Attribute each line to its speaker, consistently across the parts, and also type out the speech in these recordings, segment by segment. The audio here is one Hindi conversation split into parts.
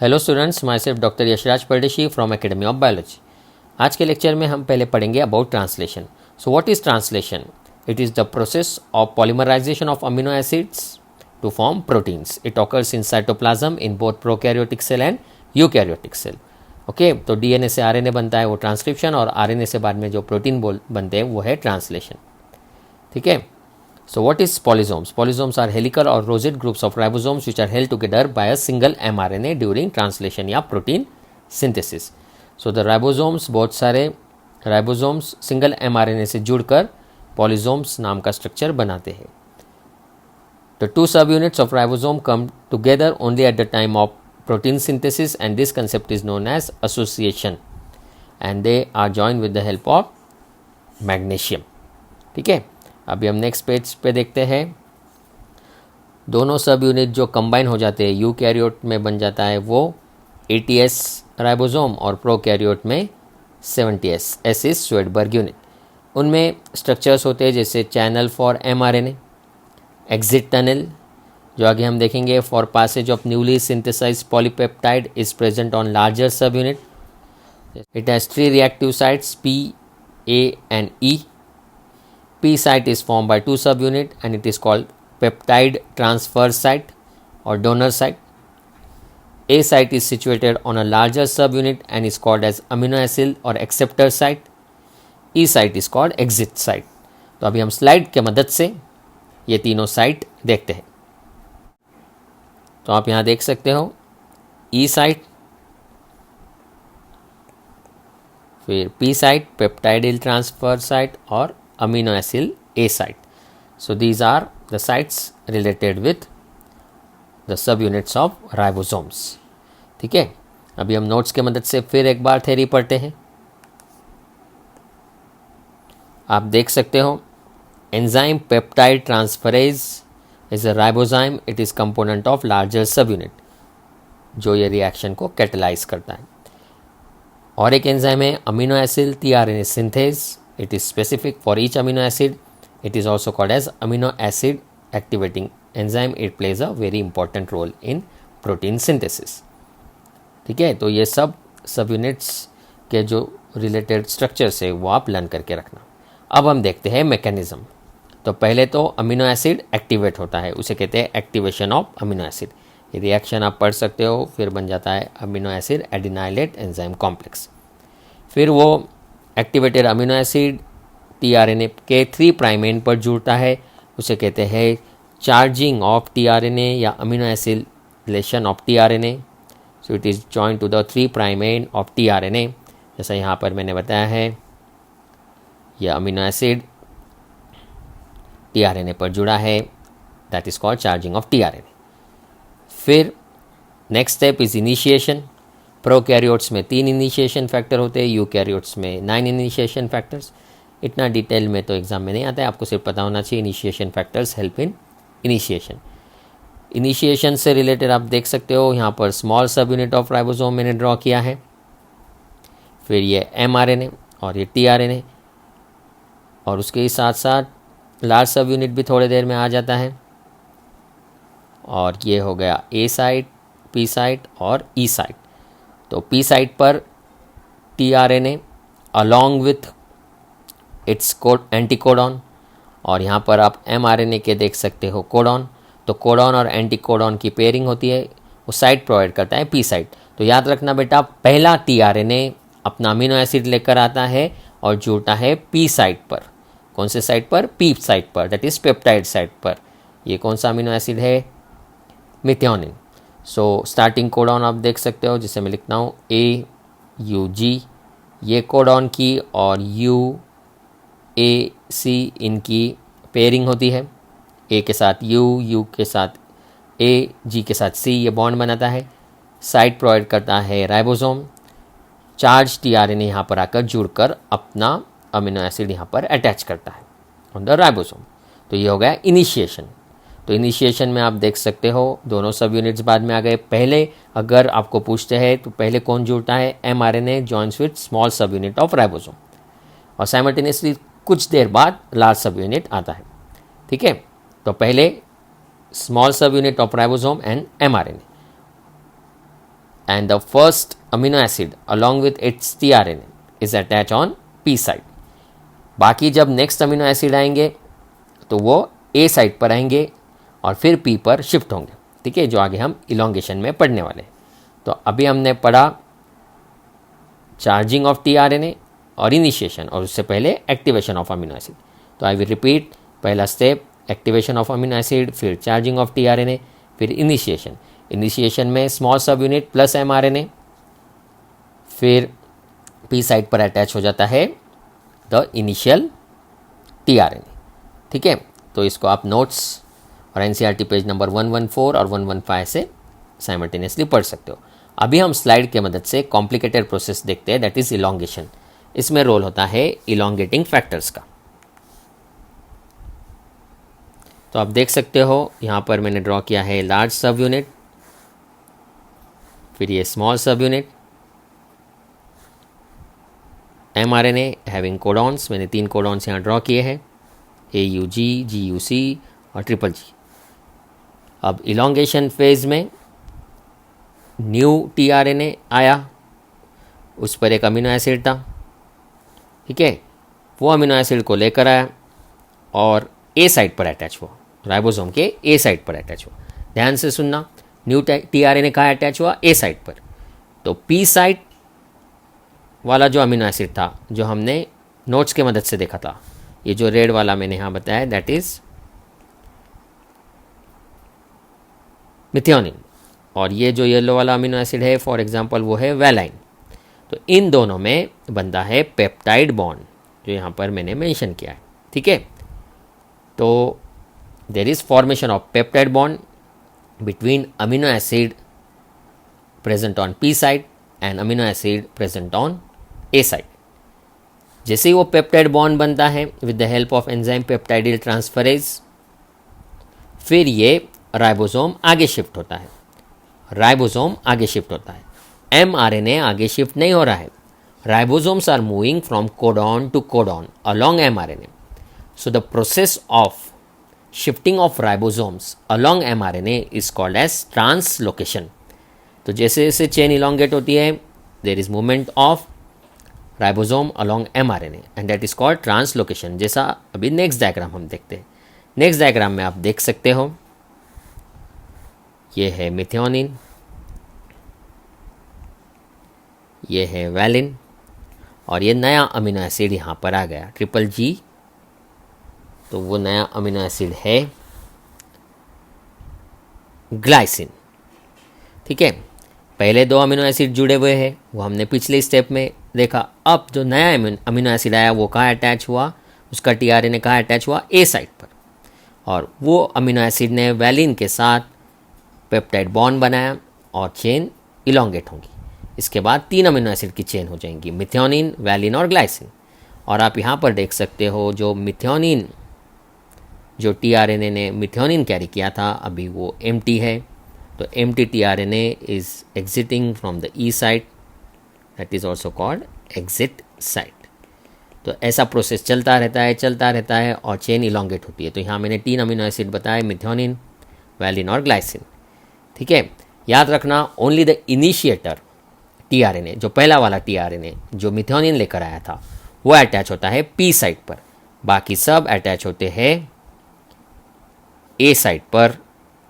Speaker 1: Hello students, myself doctor Yashraj Pardeshi from academy of biology. आज के लेक्चर में हम पहले पढ़ेंगे about translation. So what is translation? It is the process of polymerisation of amino acids to form proteins. It occurs in cytoplasm in both prokaryotic cell and eukaryotic cell. Okay, तो डीएनए से आरएनए बनता है वो ट्रांसक्रिप्शन, और आरएनए से बाद में जो प्रोटीन बनते हैं वो है ट्रांसलेशन। ठीक है। So what is polysomes? Polysomes are helical or rosette groups of ribosomes which are held together by a single mRNA during translation या protein synthesis. So the ribosomes, बहुत सारे ribosomes single mRNA से जुड़कर polysomes नाम का structure बनाते हैं. The two subunits of ribosome come together only at the time of protein synthesis, and this concept is known as association, and they are joined with the help of magnesium. ठीक है, अभी हम नेक्स्ट पेज पे देखते हैं। दोनों सब यूनिट जो कंबाइन हो जाते हैं यूकैरियोट में बन जाता है वो 80S राइबोसोम, और प्रोकैरियोट में 70S S is Svedberg unit. उनमें स्ट्रक्चर्स होते हैं जैसे channel for mRNA, exit tunnel जो आगे हम देखेंगे, for passage of newly synthesised polypeptide is present on larger subunit. It has 3 reactive sites P, A and E. P site is formed by 2 subunit and it is called peptide transfer site or donor site. A site is situated on a larger subunit and is called as amino acid or acceptor site. E site is called exit site. तो अभी हम स्लाइड के मदद से ये तीनों साइट देखते हैं। तो आप यहाँ देख सकते हो E साइट, फिर P site peptidyl transfer site और amino acid A site. So these are the sites related with the subunits of ribosomes. ठीक है, अभी हम नोट्स के मदद से फिर एक बार थ्योरी पढ़ते हैं। आप देख सकते हो enzyme peptide transferase is a ribozyme, it is component of larger subunit जो ये रिएक्शन को कैटेलाइज करता है। और एक एंजाइम है amino acid tRNA synthase, it is specific for each amino acid. It is also called as amino acid activating enzyme. It plays a very important role in protein synthesis. ठीक है, तो ये सब यूनिट्स के जो रिलेटेड स्ट्रक्चर्स है वो आप लर्न करके रखना। अब हम देखते हैं मैकेनिज्म। तो पहले तो अमीनो एसिड एक्टिवेट होता है, उसे कहते हैं एक्टिवेशन ऑफ अमीनो एसिड। ये रिएक्शन आप पढ़ सकते हो, फिर बन जाता है amino acid adenylate enzyme complex. फिर वो एक्टिवेटेड अमीनो एसिड टीआरएनए के 3 प्राइम एंड पर जुड़ता है, उसे कहते हैं चार्जिंग ऑफ टीआरएनए या aminoacylation of tRNA. So it is join to the 3 prime end of tRNA. जैसा यहाँ पर मैंने बताया है, यह अमीनो एसिड टीआरएनए पर जुड़ा है, that is called charging of tRNA. फिर next step is initiation. Prokaryotes में 3 इनिशिएशन फैक्टर होते हैं, यूकैरियोट्स में 9 इनिशिएशन फैक्टर्स। इतना डिटेल में तो एग्जाम में नहीं आता है, आपको सिर्फ पता होना चाहिए initiation factors help in initiation. Initiation से रिलेटेड आप देख सकते हो यहाँ पर स्मॉल सब यूनिट ऑफ राइबोसोम मैंने ड्रॉ किया है, फिर ये mRNA और ये tRNA, और उसके साथ साथ लार्ज सब यूनिट भी थोड़ी देर में आ जाता है। और ये हो गया A साइट, P साइट और E साइट। तो P साइट पर tRNA along with its anticodon, और यहाँ पर आप mRNA के देख सकते हो कोडॉन। तो कोडॉन और एंटीकोडॉन की पेयरिंग होती है, वो साइट प्रोवाइड करता है P साइट। तो याद रखना बेटा, पहला tRNA अपना अमीनो एसिड लेकर आता है और जुड़ता है P साइट पर। कौन से साइट पर? P साइट पर, दैट इज़ पेप्टाइड साइट पर। ये कौन सा अमीनो एसिड है? मिथ्योनिन। सो स्टार्टिंग कोडॉन आप देख सकते हो, जिसे मैं लिखता हूँ AUG, ये कोडॉन की और UAC इनकी पेयरिंग होती है। A के साथ U के साथ A, G के साथ C, ये बॉन्ड बनाता है। साइट प्रोवाइड करता है राइबोसोम। चार्ज tRNA यहाँ पर आकर जुड़कर अपना अमीनो एसिड यहाँ पर अटैच करता है ऑन द राइबोसोम। तो ये हो गया इनिशिएशन। तो इनिशिएशन में आप देख सकते हो दोनों सब यूनिट्स बाद में आ गए। पहले अगर आपको पूछते हैं तो पहले कौन जुड़ता है? mRNA जॉइंस विथ स्मॉल सब यूनिट ऑफ राइबोसोम, और साइमल्टेनियसली कुछ देर बाद लार्ज सब यूनिट आता है। ठीक है, तो पहले स्मॉल सब unit of ribosome and mRNA। and the first amino acid along with its tRNA is attached on P side. बाकी जब नेक्स्ट अमीनो एसिड आएंगे तो वो ए साइड पर आएंगे और फिर पी पर शिफ्ट होंगे, ठीक है, जो आगे हम इलोंगेशन में पढ़ने वाले हैं। तो अभी हमने पढ़ा चार्जिंग ऑफ टीआरएनए और इनिशिएशन, और उससे पहले एक्टिवेशन ऑफ अमीनो एसिड। तो आई विल रिपीट, पहला step activation of amino acid, फिर चार्जिंग ऑफ टीआरएनए, फिर इनिशिएशन। इनिशिएशन में स्मॉल सब यूनिट प्लस एमआरएनए, फिर पी साइड पर अटैच हो जाता है द इनिशियल टीआरएनए, ठीक है। तो इसको आप नोट्स और एनसीईआरटी पेज नंबर 114 और 115 से साइमल्टेनियसली पढ़ सकते हो। अभी हम स्लाइड के मदद से कॉम्प्लिकेटेड प्रोसेस देखते हैं, दैट इज इलोंगेशन। इसमें रोल होता है इलोंगेटिंग फैक्टर्स का। तो आप देख सकते हो यहाँ पर मैंने ड्रॉ किया है लार्ज सब यूनिट, फिर ये स्मॉल सब यूनिट, एमआरएनए हैविंग कोडॉन्स, मैंने 3 कोडॉन्स यहाँ ड्रॉ किए हैं, AUG, GUC और GGG। अब इलोंगेशन फेज में न्यू टीआरएनए आया, उस पर एक अमीनो एसिड था, ठीक है, वो अमीनो एसिड को लेकर आया और ए साइड पर अटैच हुआ, राइबोसोम के ए साइड पर अटैच हुआ। ध्यान से सुनना, न्यू टीआरएनए कहाँ अटैच हुआ? ए साइड पर। तो पी साइड वाला जो अमीनो एसिड था, जो हमने नोट्स के मदद से देखा था, ये जो रेड वाला मैंने यहाँ बताया, दैट इज मिथियोनिन, और ये जो येलो वाला अमीनो एसिड है फॉर एग्जांपल वो है वैलाइन। तो इन दोनों में बनता है पेप्टाइड बॉन्ड, जो यहाँ पर मैंने मेंशन किया है, ठीक है। तो there is formation of peptide bond between amino acid present on P side and amino acid present on A side. जैसे ही वो पेप्टाइड बॉन्ड बनता है with the help of enzyme peptidyl transferase, फिर ये राइबोसोम आगे शिफ्ट होता है, राइबोसोम आगे शिफ्ट होता है, एमआरएनए आगे शिफ्ट नहीं हो रहा है। Ribosomes are moving from codon to codon along mRNA. So the process of shifting of ribosomes along mRNA is called as translocation. तो जैसे जैसे चेन इलोंगेट होती है, there is movement of ribosome along mRNA and that is called translocation. जैसा अभी नेक्स्ट डायग्राम हम देखते हैं। नेक्स्ट डायग्राम में आप देख सकते हो, ये है मिथियोनिन, ये है वैलिन, और ये नया अमीनो एसिड यहाँ पर आ गया GGG। तो वो नया अमीनो एसिड है ग्लाइसिन, ठीक है। पहले 2 अमीनो एसिड जुड़े हुए हैं, वो हमने पिछले स्टेप में देखा। अब जो नया अमीनो एसिड आया वो कहाँ अटैच हुआ? उसका टीआरएनए कहाँ अटैच हुआ? ए साइड पर, और वो अमीनो एसिड ने वैलिन के साथ पेप्टाइड बॉन्ड बनाया और चेन इलोंगेट होंगी। इसके बाद 3 अमीनो एसिड की चेन हो जाएंगी, मिथियोनिन, वैलिन और ग्लाइसिन। और आप यहाँ पर देख सकते हो जो मिथियोनिन, जो टीआरएनए ने मिथियोनिन कैरी किया था, अभी वो एम्प्टी है। तो empty tRNA is exiting from the E side, that is also called exit side. तो ऐसा प्रोसेस चलता रहता है और चेन इलोंगेट होती है। तो यहाँ मैंने 3 अमीनो एसिड बताए, मिथियोनिन, वैलिन और ग्लाइसिन, ठीक है। याद रखना, ओनली द इनिशिएटर टीआरएनए, जो पहला वाला टीआरएनए जो मिथियोनिन लेकर आया था, वो अटैच होता है पी साइड पर, बाकी सब अटैच होते हैं ए साइड पर,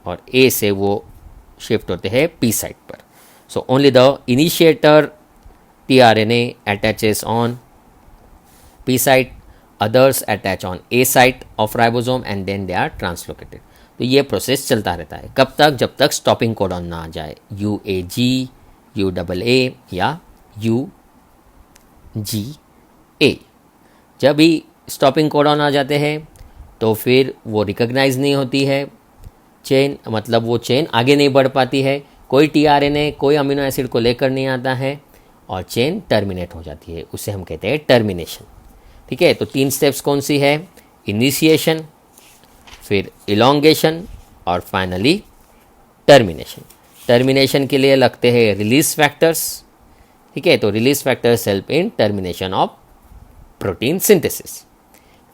Speaker 1: और ए से वो शिफ्ट होते हैं पी साइड पर। So only the initiator tRNA attaches on P side, others attach on A side of ribosome and then they are translocated. तो ये प्रोसेस चलता रहता है, कब तक? जब तक स्टॉपिंग कोडॉन ना आ जाए, UAG, UAA या UGA। जब भी स्टॉपिंग कोडॉन आ जाते हैं तो फिर वो रिकॉग्नाइज नहीं होती है चेन, मतलब वो चेन आगे नहीं बढ़ पाती है, कोई टीआरएनए कोई अमीनो एसिड को लेकर नहीं आता है और चेन टर्मिनेट हो जाती है, उसे हम कहते हैं टर्मिनेशन, ठीक है। तो 3 स्टेप्स कौन सी है? इनिशिएशन, फिर इलोंगेशन और फाइनली टर्मिनेशन। टर्मिनेशन के लिए लगते हैं रिलीज फैक्टर्स, ठीक है। तो release factors help in termination of protein synthesis.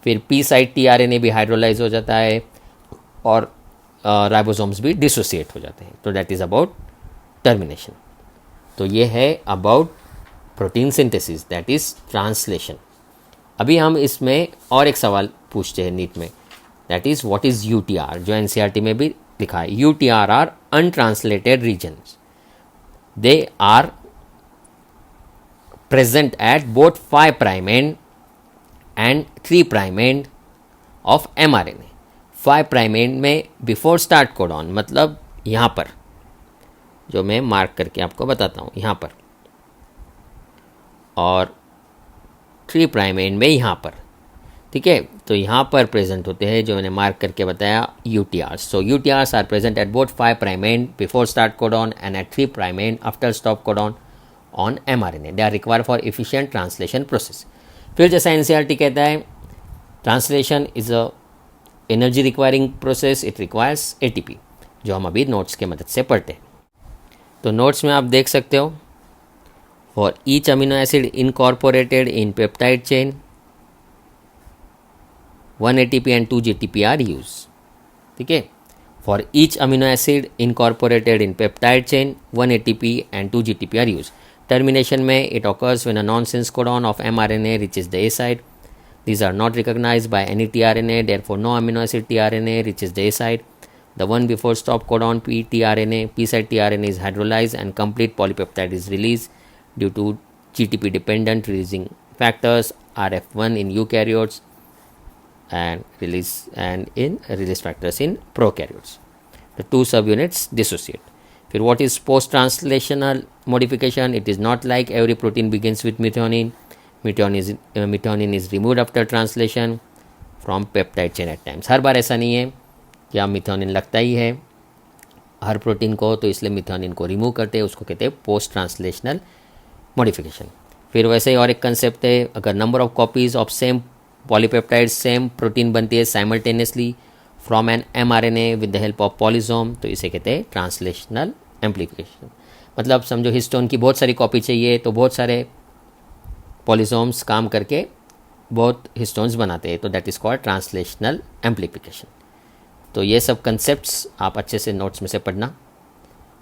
Speaker 1: फिर पी साइड टीआरएनए भी हाइड्रोलाइज हो जाता है और राइबोसोम्स भी डिसोसिएट हो जाते हैं। तो दैट इज़ अबाउट टर्मिनेशन। तो ये है about protein synthesis, that is translation. अभी हम इसमें और एक सवाल पूछते हैं नीट में, that is what is UTR, जो एनसीईआरटी में भी लिखा है। UTR are untranslated regions, they are present at both 5' end and 3' end of mRNA। 5' end में बिफोर स्टार्ट कोडॉन, मतलब यहाँ पर जो मैं मार्क करके आपको बताता हूँ यहाँ पर, और 3' end में यहाँ पर, ठीक है। तो यहाँ पर प्रेजेंट होते हैं जो मैंने मार्क करके बताया, UTR. So UTRs are present at both 5' end before start codon and at 3' end after stop codon on mRNA। They are require for efficient translation process. फिर जैसा एनसीईआरटी कहता है, translation is a energy requiring process, it requires ATP, जो हम अभी नोट्स की मदद से पढ़ते हैं। तो नोट्स में आप देख सकते हो, for each amino acid incorporated in peptide chain 1 ATP and 2 GTP are use, ठीक है। For each amino acid incorporated in peptide chain 1 ATP and 2 GTP are use. Termination में it occurs when a nonsense codon of mRNA reaches the A site. These are not recognized by any tRNA, therefore no amino acid tRNA reaches the A site. The one before stop codon pTRNA, P site tRNA is hydrolyzed and complete polypeptide is released due to GTP dependent releasing factors RF1 in eukaryotes and release factors in prokaryotes. The two subunits dissociate. फिर what is post translational modification? It is not like every protein begins with methionine. Methionine is removed after translation from peptide chain at times. हर बार ऐसा नहीं है कि आप मिथोनिन लगता ही है हर प्रोटीन को, तो इसलिए मिथोनिन को रिमूव करते हैं, उसको कहते हैं पोस्ट ट्रांसलेशनल मॉडिफिकेशन। फिर वैसे ही और एक कंसेप्ट है, अगर number of copies of same polypeptide same protein बनती है simultaneously from an mRNA with the help of polysome, तो इसे कहते हैं ट्रांसलेशनल एम्प्लीफिकेशन। मतलब समझो हिस्टोन की बहुत सारी कॉपी चाहिए, तो बहुत सारे पॉलीसोम्स काम करके बहुत हिस्टोन्स बनाते हैं, तो that is called translational amplification. तो ये सब कंसेप्ट्स आप अच्छे से नोट्स में से पढ़ना,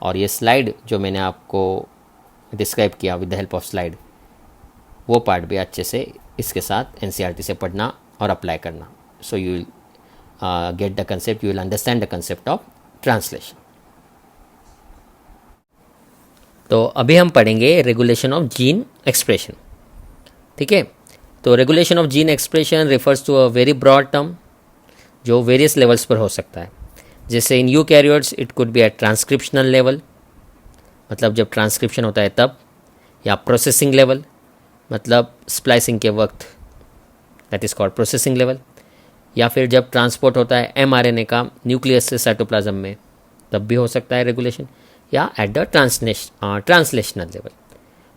Speaker 1: और ये स्लाइड जो मैंने आपको डिस्क्राइब किया with the help of slide, वो पार्ट भी अच्छे से इसके साथ एनसीईआरटी से पढ़ना और अप्लाई करना। So you will get the concept, you will understand the concept of translation. तो अभी हम पढ़ेंगे रेगुलेशन ऑफ जीन एक्सप्रेशन, ठीक है। तो regulation of gene expression refers to a very broad term जो वेरियस लेवल्स पर हो सकता है। जैसे in eukaryotes it could be at transcriptional level, मतलब जब ट्रांसक्रिप्शन होता है तब, या प्रोसेसिंग लेवल, मतलब स्प्लाइसिंग के वक्त, that is called processing level, या फिर जब ट्रांसपोर्ट होता है mRNA का न्यूक्लियस से साइटोप्लाज्म में, तब भी हो सकता है रेगुलेशन, या एट द ट्रांसलेशनल लेवल।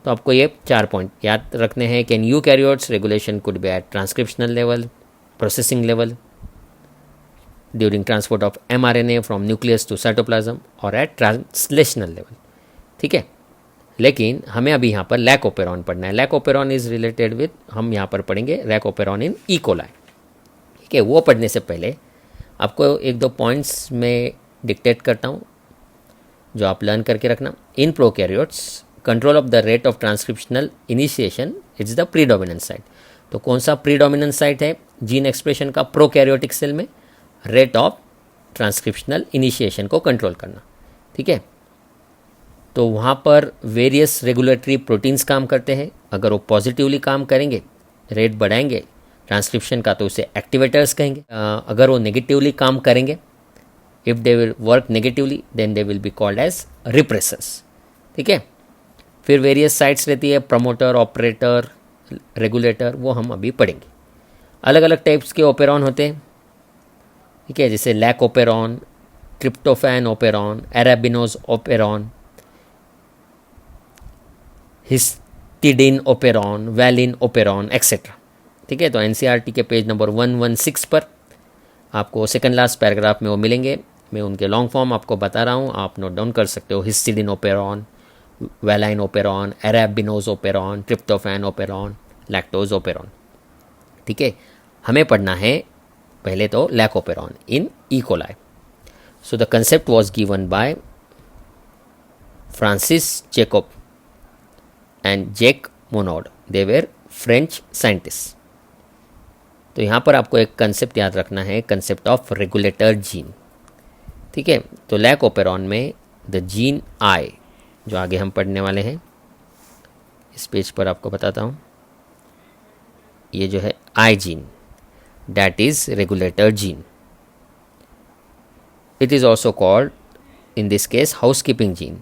Speaker 1: तो आपको ये 4 पॉइंट याद रखने हैं कि in eukaryotes regulation could be at transcriptional level, processing level, during transport of mRNA from nucleus to cytoplasm, और एट ट्रांसलेशनल लेवल, ठीक है। लेकिन हमें अभी यहाँ पर लैकोपेरॉन पढ़ना है। लैकोपेरॉन इज रिलेटेड विद, हम यहाँ पर पढ़ेंगे लैकोपेरॉन इन ई कोलाई, ठीक है। वो पढ़ने से पहले आपको 1-2 पॉइंट्स में डिक्टेट करता हूँ जो आप लर्न करके रखना। In prokaryotes control of the rate of transcriptional initiation it's the predominant site. तो कौन सा प्रीडोमिनेंट साइट है जीन एक्सप्रेशन का प्रोकैरियोटिक सेल में? रेट ऑफ ट्रांसक्रिप्शनल इनिशिएशन को कंट्रोल करना, ठीक है। तो वहाँ पर वेरियस रेगुलेटरी प्रोटीन्स काम करते हैं। अगर वो पॉजिटिवली काम करेंगे, रेट बढ़ाएंगे ट्रांसक्रिप्शन का, तो उसे एक्टिवेटर्स कहेंगे। अगर वो नेगेटिवली काम करेंगे, if they will work negatively, then they will be called as repressors, ठीक है। फिर वेरियस साइट्स रहती है, प्रमोटर, ऑपरेटर, रेगुलेटर, वो हम अभी पढ़ेंगे। अलग अलग टाइप्स के ओपेरॉन होते हैं, ठीक है, जैसे lac operon, tryptophan operon, arabinose operon, histidine operon, valine operon etcetera, ठीक है। तो एनसीईआरटी के पेज नंबर 116 पर आपको सेकंड लास्ट पैराग्राफ में वो मिलेंगे। मैं उनके लॉन्ग फॉर्म आपको बता रहा हूँ, आप नोट डाउन कर सकते हो। Histidine operon, valine operon, arabinose operon, tryptophan operon, lactose operon, ठीक है। हमें पढ़ना है पहले तो lac operon in E coli. So the concept was given by Francis Jacob and Jacques Monod, they were French scientist. तो यहाँ पर आपको एक कंसेप्ट याद रखना है, कंसेप्ट ऑफ रेगुलेटर जीन। ठीक है, तो लैक ओपेरॉन में द जीन आई, जो आगे हम पढ़ने वाले हैं, इस पेज पर आपको बताता हूँ, ये जो है आई gene, that is regulator gene. It is also called in this case housekeeping gene.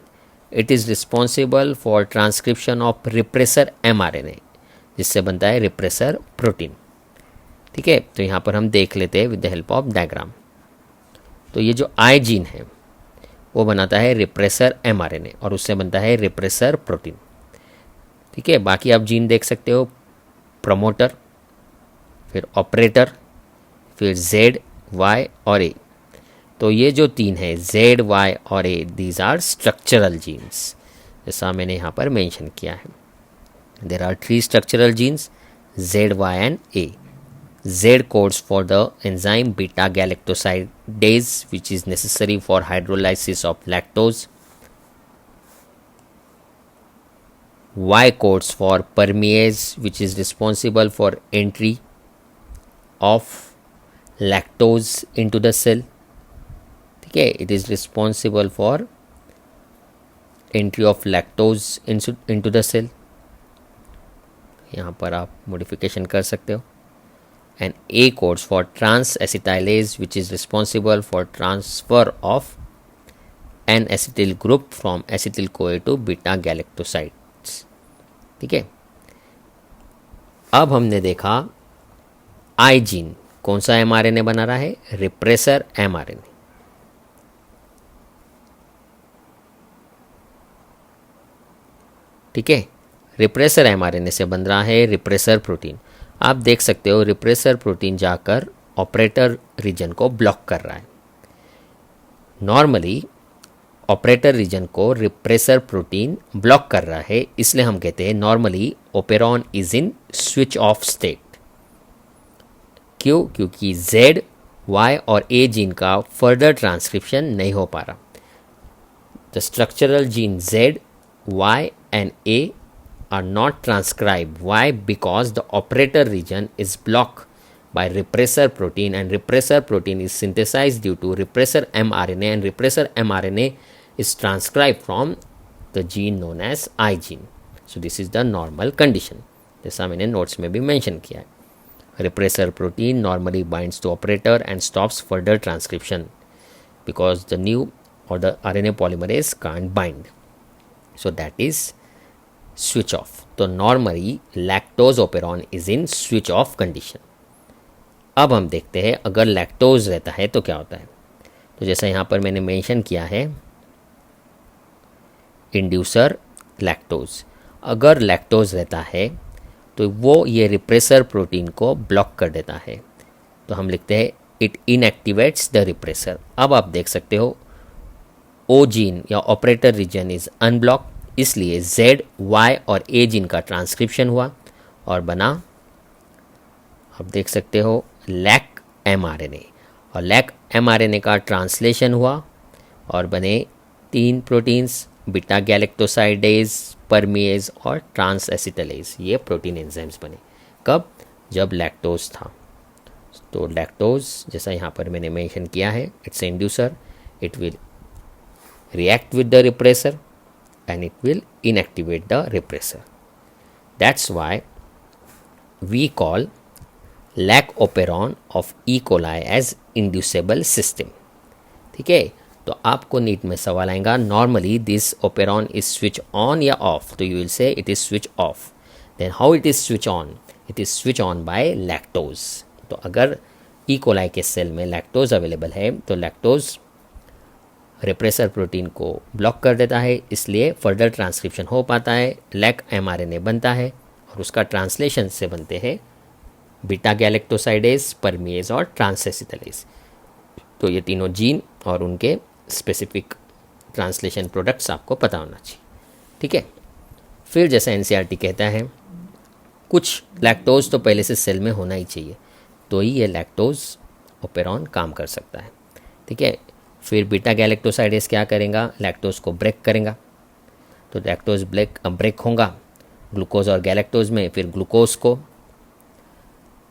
Speaker 1: It is responsible for transcription of repressor mRNA, जिससे बनता है रिप्रेसर प्रोटीन। ठीक है, तो यहाँ पर हम देख लेते हैं with the help of diagram. तो ये जो आई जीन है वो बनाता है रिप्रेसर mRNA और उससे बनता है रिप्रेसर प्रोटीन। ठीक है, बाकी आप जीन देख सकते हो, प्रमोटर, फिर ऑपरेटर, फिर Z, Y और A। तो ये जो तीन है Z, Y और A, these are structural genes, जैसा मैंने यहाँ पर मेंशन किया है। There are 3 structural genes, Z, Y and A. Z codes for the enzyme beta galactosidase, which is necessary for hydrolysis of lactose. Y codes for permease, which is responsible for entry of lactose into the cell. Okay, it is responsible for entry of lactose into the cell. यहाँ पर आप modification कर सकते हो. And A codes for trans-acetylase, which is responsible for transfer of N-acetyl group from acetyl-CoA to beta-galactosides. ठीक है, अब हमने देखा आई जीन कौन सा mRNA बना रहा है, रिप्रेसर mRNA। ठीक है, रिप्रेसर mRNA से बन रहा है रिप्रेसर प्रोटीन। आप देख सकते हो रिप्रेसर प्रोटीन जाकर ऑपरेटर रीजन को ब्लॉक कर रहा है। नॉर्मली ऑपरेटर रीजन को रिप्रेसर प्रोटीन ब्लॉक कर रहा है, इसलिए हम कहते हैं normally operon is in switch off state. क्यों? क्योंकि Z, Y और A जीन का फर्दर ट्रांसक्रिप्शन नहीं हो पा रहा। The structural gene Z, Y and A are not transcribed. Why? Because the operator region is blocked by repressor protein, and repressor protein is synthesized due to repressor mRNA, and repressor mRNA is transcribed from the gene known as I gene. So this is the normal condition, जैसा मैंने नोट्स में भी मेंशन किया है। repressor protein normally binds to operator and stops further transcription because the new or the RNA polymerase can't bind. So that is switch off. तो normally lactose operon is in switch off condition. अब हम देखते हैं अगर लैक्टोज रहता है तो क्या होता है। तो जैसा यहाँ पर मैंने मेंशन किया है, इंड्यूसर लैक्टोज, अगर लैक्टोज रहता है तो वो ये रिप्रेसर प्रोटीन को ब्लॉक कर देता है। तो हम लिखते हैं इट इनएक्टिवेट्स द रिप्रेसर। अब आप देख सकते हो ओ जीन या ऑपरेटर रीजन इज अनब्लॉक, इसलिए Z, Y और A जीन का ट्रांसक्रिप्शन हुआ और बना, आप देख सकते हो, लैक mRNA, और लैक mRNA का ट्रांसलेशन हुआ और बने 3 प्रोटीन्स, बीटा गैलेक्टोसाइडेज, परमिएज और ट्रांस एसिटाइलेज। ये प्रोटीन एंजाइम्स बने। कब? जब लैक्टोज था। तो लैक्टोज जैसा यहाँ पर मैंने मेंशन किया है, it's inducer, it will react with the repressor and it will inactivate the repressor. That's why we call lack operon of E. coli as inducible system. ठीक है, तो आपको नीट में सवाल आएगा, normally this operon is switch on या ऑफ, तो you will say it is switch off. Then how it is switch on? It is switch on by lactose. तो अगर ई कोलाई के सेल में लैक्टोज अवेलेबल है तो लैक्टोज रिप्रेसर प्रोटीन को ब्लॉक कर देता है, इसलिए फर्दर ट्रांसक्रिप्शन हो पाता है, लैक mRNA बनता है और उसका ट्रांसलेशन से बनते हैं बीटा गैलेक्टोसाइडेज, परमिएज और ट्रांसएसिटाइलेज। तो ये तीनों जीन और उनके स्पेसिफिक ट्रांसलेशन प्रोडक्ट्स आपको पता होना चाहिए। ठीक है, फिर जैसा NCERT कहता है, कुछ लैक्टोज तो पहले से सेल में होना ही चाहिए, तो ही ये लैक्टोज ओपेरॉन काम कर सकता है। ठीक है, फिर बीटा गैलेक्टोसाइडेज क्या करेगा? लैक्टोज को ब्रेक करेगा। तो लैक्टोज ब्रेक होगा ग्लूकोज और गैलेक्टोज में फिर ग्लूकोज को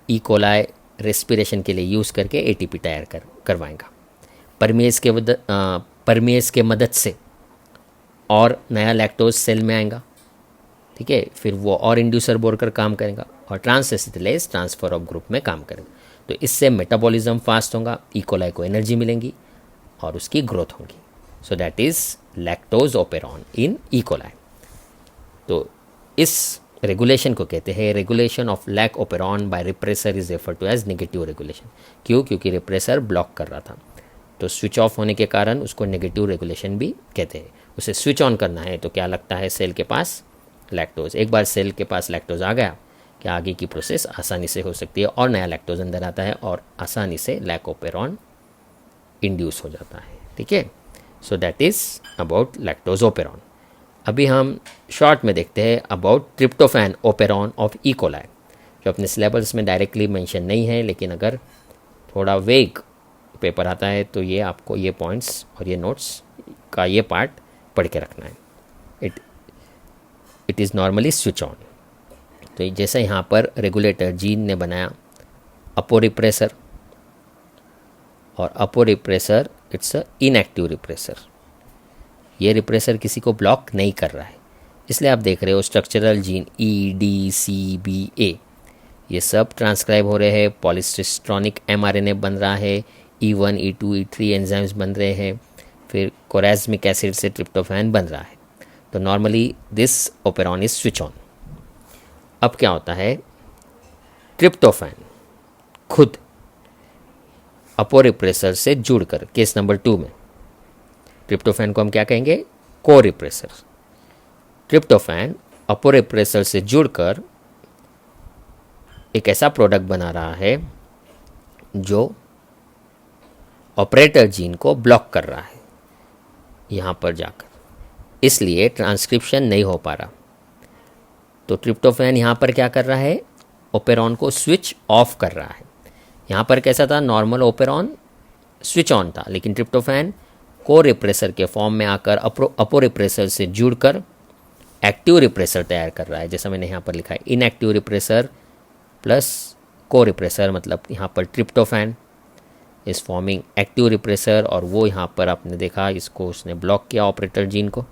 Speaker 1: ई कोलाई रेस्पिरेशन के लिए यूज़ करके एटीपी तैयार करवाएगा। परमेज के मदद से और नया लैक्टोज सेल में आएगा, ठीक है, फिर वो और इंड्यूसर बोलकर काम करेगा और ट्रांसएसिटिलेज ट्रांसफर ऑफ ग्रुप में काम करेगा। तो इससे मेटाबॉलिज्म फास्ट होगा, ई कोलाई को एनर्जी मिलेंगी और उसकी ग्रोथ होगी। So that is lactose operon in E coli. तो इस रेगुलेशन को कहते हैं regulation of lac operon by repressor is refer to as negative regulation. क्यों? क्योंकि रिप्रेसर ब्लॉक कर रहा था, तो स्विच ऑफ होने के कारण उसको नेगेटिव रेगुलेशन भी कहते हैं। उसे स्विच ऑन करना है तो क्या लगता है सेल के पास लैक्टोज। एक बार सेल के पास लैक्टोज आ गया कि आगे की प्रोसेस आसानी से हो सकती है और नया लैक्टोज अंदर आता है और आसानी से लैक ओपेरॉन इंड्यूस हो जाता है, ठीक है। सो that is about lactose operon. अभी हम शॉर्ट में देखते हैं about tryptophan operon of E coli, जो अपने सिलेबस में डायरेक्टली मेंशन नहीं है, लेकिन अगर थोड़ा वेग पेपर आता है तो ये आपको ये पॉइंट्स और ये नोट्स का ये पार्ट पढ़ के रखना है। It is normally switch on. तो जैसे यहाँ पर रेगुलेटर जीन ने बनाया अपोरिप्रेसर, और अपोरिप्रेसर इट्स अ इनएक्टिव रिप्रेसर। ये रिप्रेसर किसी को ब्लॉक नहीं कर रहा है, इसलिए आप देख रहे हो स्ट्रक्चरल जीन EDCBA ये सब ट्रांसक्राइब हो रहे हैं, पॉलीसिस्ट्रॉनिक mRNA बन रहा है, E1 E2 E3 एंजाइम्स बन रहे हैं, फिर कोराज्मिक एसिड से ट्रिप्टोफैन बन रहा है। तो normally this operon is switch on. अब क्या होता है, ट्रिप्टोफैन खुद अपोरिप्रेसर से जुड़कर, केस नंबर 2 में ट्रिप्टोफैन को हम क्या कहेंगे, को रिप्रेसर। ट्रिप्टोफैन अपोरिप्रेसर से जुड़कर एक ऐसा प्रोडक्ट बना रहा है जो ऑपरेटर जीन को ब्लॉक कर रहा है यहाँ पर जाकर, इसलिए ट्रांसक्रिप्शन नहीं हो पा रहा। तो ट्रिप्टोफैन यहाँ पर क्या कर रहा है, ओपेरॉन को स्विच ऑफ कर रहा है। यहाँ पर कैसा था, नॉर्मल ओपेरॉन स्विच ऑन था, लेकिन ट्रिप्टोफैन को रिप्रेसर के फॉर्म में आकर अपोरिप्रेसर से जुड़कर एक्टिव रिप्रेसर तैयार कर रहा है। जैसा मैंने यहाँ पर लिखा है इनएक्टिव रिप्रेसर प्लस को रिप्रेसर, मतलब यहाँ पर tryptophan is forming active repressor, और वो यहाँ पर आपने देखा इसको उसने ब्लॉक किया ऑपरेटर जीन को,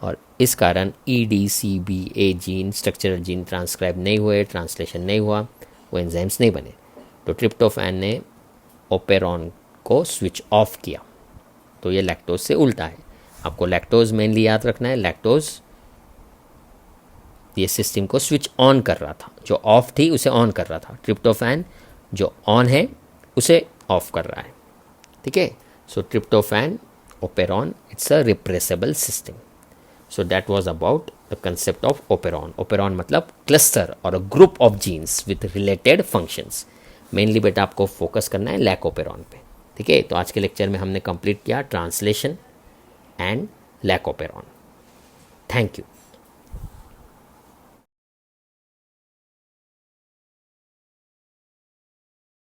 Speaker 1: और इस कारण EDCBA gene structural gene transcribe नहीं हुए, ट्रांसलेशन नहीं हुआ, वो एंजाइम्स नहीं बने। तो ट्रिप्टोफैन ने ओपेरॉन को स्विच ऑफ किया। तो ये लैक्टोज से उल्टा है। आपको लैक्टोज मेनली याद रखना है, लैक्टोज ये सिस्टम को स्विच ऑन कर रहा था, जो ऑफ थी उसे ऑन कर रहा था। ट्रिप्टोफैन जो ऑन है उसे ऑफ कर रहा है, ठीक है। So tryptophan operon it's a repressible system. So that was about the concept of operon. Operon मतलब क्लस्टर और a group of genes with related functions. Mainly बेटा आपको फोकस करना है लैक ओपेरॉन पे, ठीक है। तो आज के लेक्चर में हमने कंप्लीट किया translation and lac operon. Thank you.